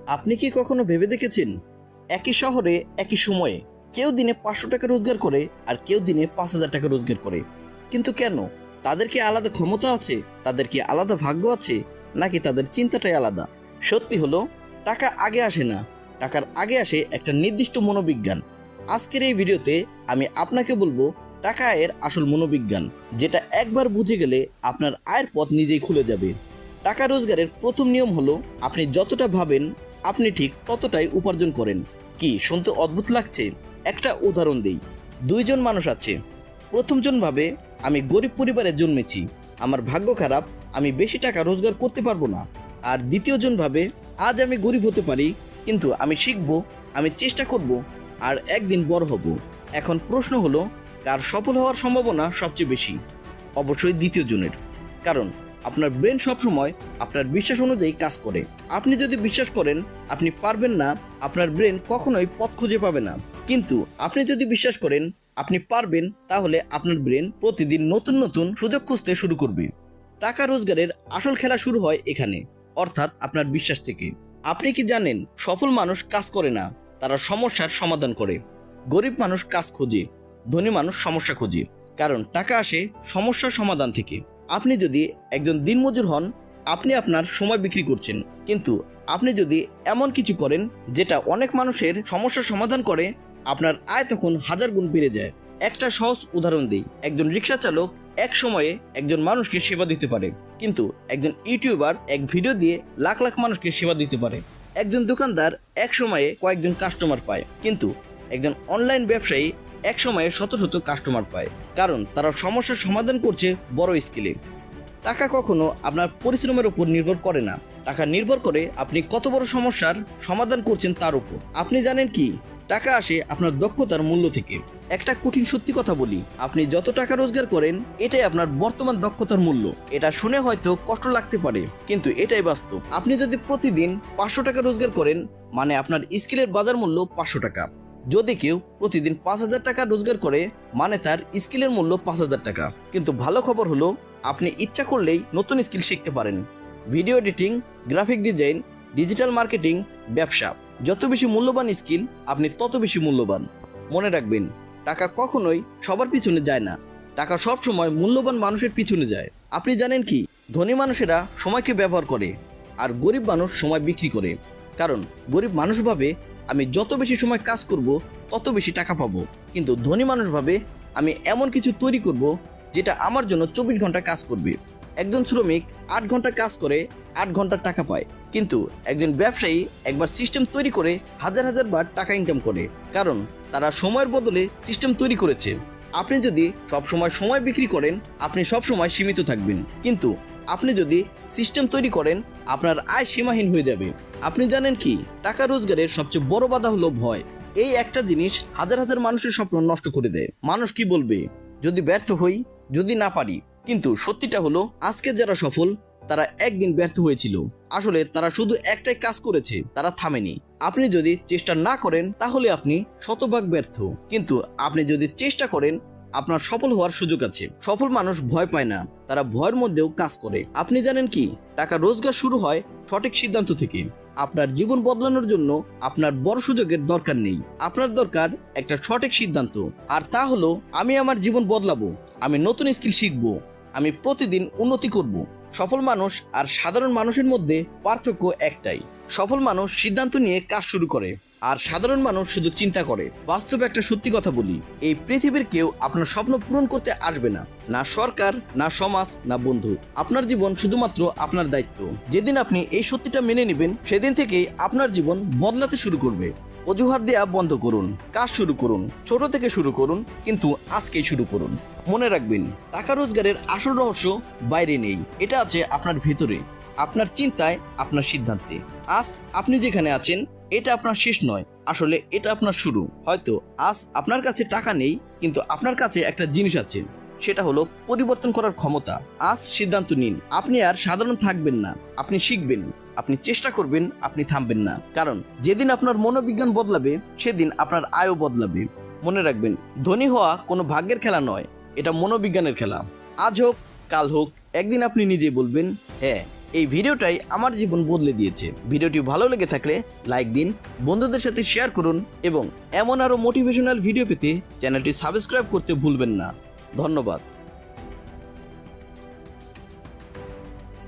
আপনি কি কখনো ভেবে দেখেছেন, একই শহরে একই সময়ে কেউ দিনে 500 টাকা রোজগার করে আর কেউ দিনে 5,000 টাকা রোজগার করে? কিন্তু কেন? তাদের কি আলাদা ক্ষমতা আছে? তাদের কি আলাদা ভাগ্য আছে? নাকি তাদের চিন্তাটাই আলাদা? সত্যি হলো, টাকা আগে আসে না, টাকার আগে আসে একটা নির্দিষ্ট মনোবিজ্ঞান। আজকের এই ভিডিওতে আমি আপনাকে বলবো টাকা আয়ের আসল মনোবিজ্ঞান, যেটা একবার বুঝে গেলে আপনার আয়ের পথ নিজেই খুলে যাবে। টাকা রোজগারের প্রথম নিয়ম হলো, আপনি যতটা ভাবেন আপনি ঠিক ততটাই উপার্জন করেন। কি শুনতে অদ্ভুত লাগছে? একটা উদাহরণ দেই। দুইজন মানুষ আছে। প্রথমজন ভাবে, আমি গরিব পরিবারে জন্মেছি, আমার ভাগ্য খারাপ, আমি বেশি টাকা রোজগার করতে পারবো না। আর দ্বিতীয়জন ভাবে, আজ আমি গরিব হতে পারি, কিন্তু আমি শিখবো, আমি চেষ্টা করব, আর একদিন বড় হব। এখন প্রশ্ন হলো, কার সফল হওয়ার সম্ভাবনা সবচেয়ে বেশি? অবশ্যই দ্বিতীয় জনের। কারণ আপনার ব্রেন সবসময় আপনার বিশ্বাস অনুযায়ী কাজ করে। আপনি যদি বিশ্বাস করেন আপনি পারবেন না, আপনার ব্রেন কখনোই পথ খুঁজে পাবে না। কিন্তু আপনি যদি বিশ্বাস করেন আপনি পারবেন, তাহলে আপনার ব্রেন প্রতিদিন নতুন নতুন সুযোগ খুঁজতে শুরু করবে। টাকা রোজগারের আসল খেলা শুরু হয় এখানে, অর্থাৎ আপনার বিশ্বাস থেকে। আপনি কি জানেন, সফল মানুষ কাজ করে না, তারা সমস্যার সমাধান করে। গরিব মানুষ কাজ খোঁজে, ধনী মানুষ সমস্যা খোঁজে। কারণ টাকা আসে সমস্যার সমাধান থেকে। আপনি যদি একজন দিনমজুর হন, আপনি আপনার সময় বিক্রি করছেন। কিন্তু আপনি যদি এমন কিছু করেন যেটা অনেক মানুষের সমস্যার সমাধান করে, আপনার আয় তখন 1000 গুণ বেড়ে যায়। একটা সহজ উদাহরণ দিই। একজন রিক্সা চালক এক সময়ে একজন মানুষকে সেবা দিতে পারে, কিন্তু একজন ইউটিউবার এক ভিডিও দিয়ে লাখ লাখ মানুষকে সেবা দিতে পারে। একজন দোকানদার এক সময়ে কয়েকজন কাস্টমার পায়, কিন্তু একজন অনলাইন ব্যবসায়ী এক সময়ে শত শত কাস্টমার পায়। কারণ তারা সমস্যার সমাধান করছে বড় স্কেলে। টাকা কখনো আপনার পরিশ্রমের উপর নির্ভর করে না, টাকা নির্ভর করে আপনি কত বড় সমস্যার সমাধান করছেন তার উপর। আপনি জানেন কি, টাকা আসে আপনার দক্ষতার মূল্য থেকে। একটা কঠিন সত্যি কথা বলি, আপনি যত টাকা রোজগার করেন এটাই আপনার বর্তমান দক্ষতার মূল্য। এটা শুনে হয়তো কষ্ট লাগতে পারে, কিন্তু এটাই বাস্তব। আপনি যদি প্রতিদিন 500 টাকা রোজগার করেন, মানে আপনার স্কিলের বাজার মূল্য 500 টাকা। যদি কেউ প্রতিদিন 5,000 টাকা রোজগার করে, মানে তার স্কিলের মূল্য 5,000 টাকা। কিন্তু ভালো খবর হলো, আপনি ইচ্ছা করলেই নতুন স্কিল শিখতে পারেন। Video editing, graphic design, digital marketing, ব্যবসা। যত বেশি মূল্যবান স্কিল, আপনি তত বেশি মূল্যবান। মনে রাখবেন, টাকা কখনোই সবার পিছনে যায় না, টাকা সবসময় মূল্যবান মানুষের পিছনে যায়। আপনি জানেন কি, ধনী মানুষেরা সময়কে ব্যবহার করে, আর গরিব মানুষ সময় বিক্রি করে। কারণ গরিব মানুষ ভাবে, আমি যত বেশি সময় কাজ করব তত বেশি টাকা পাবো। কিন্তু ধনী মানুষ ভাবে, আমি এমন কিছু তৈরি করব যেটা আমার জন্য 24 ঘন্টা কাজ করবে। একজন শ্রমিক 8 ঘন্টা কাজ করে 8 ঘন্টার টাকা পায়, কিন্তু একজন ব্যবসায়ী একবার সিস্টেম তৈরি করে হাজার হাজার বার টাকা ইনকাম করে। কারণ তারা সময়ের বদলে সিস্টেম তৈরি করেছে। আপনি যদি সবসময় সময় বিক্রি করেন, আপনি সবসময় সীমিত থাকবেন। কিন্তু আপনি যদি সিস্টেম তৈরি করেন, আপনার আয় সীমাহীন হয়ে যাবে। আপনি জানেন কি, টাকা রোজগারের সবচেয়ে বড় বাধা হলো ভয়। এই একটা জিনিস হাজার হাজার মানুষের স্বপ্ন নষ্ট করে দেয়। মানুষ কি বলবে যদি ব্যর্থ হই, যদি না পারি? কিন্তু সত্যিটা হলো, আজকে যারা সফল তারা একদিন ব্যর্থ হয়েছিল। আসলে তারা শুধু একটাই কাজ করেছে, তারা থামেনি। আপনি যদি চেষ্টা না করেন তাহলে আপনি শতভাগ ব্যর্থ, কিন্তু আপনি যদি চেষ্টা করেন আপনার সফল হওয়ার সুযোগ আছে। সফল মানুষ ভয় পায় না, তারা ভয়ের মধ্যেও কাজ করে। আপনি জানেন কি, টাকা রোজগার শুরু হয় সঠিক সিদ্ধান্ত থেকে। আপনার জীবন বদলানোর জন্য আপনার বড় সুযোগের দরকার নেই, আপনার দরকার একটা সঠিক সিদ্ধান্ত। আর তা হলো, আমি আমার জীবন বদলাবো, আমি নতুন স্কিল শিখবো, আমি প্রতিদিন উন্নতি করব। সফল মানুষ আর সাধারণ মানুষের মধ্যে পার্থক্য একটাই, সফল মানুষ সিদ্ধান্ত নিয়ে কাজ শুরু করে, আর সাধারণ মানুষ শুধু চিন্তা করে। বাস্তবে একটা সত্যি কথা বলি, এই পৃথিবীর কেউ আপনার স্বপ্ন পূরণ করতে আসবে না, না সরকার, না সমাজ, না বন্ধু। আপনার জীবন শুধুমাত্র আপনার দায়িত্ব। যেদিন আপনি এই সত্যিটা মেনে নেবেন, সেদিন থেকেই আপনার জীবন বদলাতে শুরু করবে। অজুহাত দেয়া বন্ধ করুন, কাজ শুরু করুন। ছোট থেকে শুরু করুন, কিন্তু আজকেই শুরু করুন। মনে রাখবেন, টাকা রোজগারের আসল রহস্য বাইরে নেই, এটা আছে আপনার ভেতরে, আপনার চিন্তায়, আপনার সিদ্ধান্তে। আজ আপনি যেখানে আছেন এটা আপনার শেষ নয়, আসলে এটা আপনার শুরু। হয়তো আজ আপনার কাছে টাকা নেই, কিন্তু আপনার কাছে একটা জিনিস আছে, সেটা হলো পরিবর্তন করার ক্ষমতা। আজ সিদ্ধান্ত নিন, আপনি আর সাধারণ থাকবেন না, আপনি শিখবেন, আপনি চেষ্টা করবেন, আপনি থামবেন না। কারণ যেদিন আপনার মনোবিজ্ঞান বদলাবে, সেদিন আপনার আয়ও বদলাবে। মনে রাখবেন, ধনী হওয়া কোনো ভাগ্যের খেলা নয়, এটা মনোবিজ্ঞানের খেলা। আজ হোক কাল হোক, একদিন আপনি নিজেই বলবেন, হ্যাঁ এই ভিডিওটাই আমার জীবন বদলে দিয়েছে। ভিডিওটি ভালো লেগে থাকলে লাইক দিন, বন্ধুদের সাথে শেয়ার করুন এবং এমন আরও মোটিভেশনাল ভিডিও পেতে চ্যানেলটি সাবস্ক্রাইব করতে ভুলবেন না। ধন্যবাদ।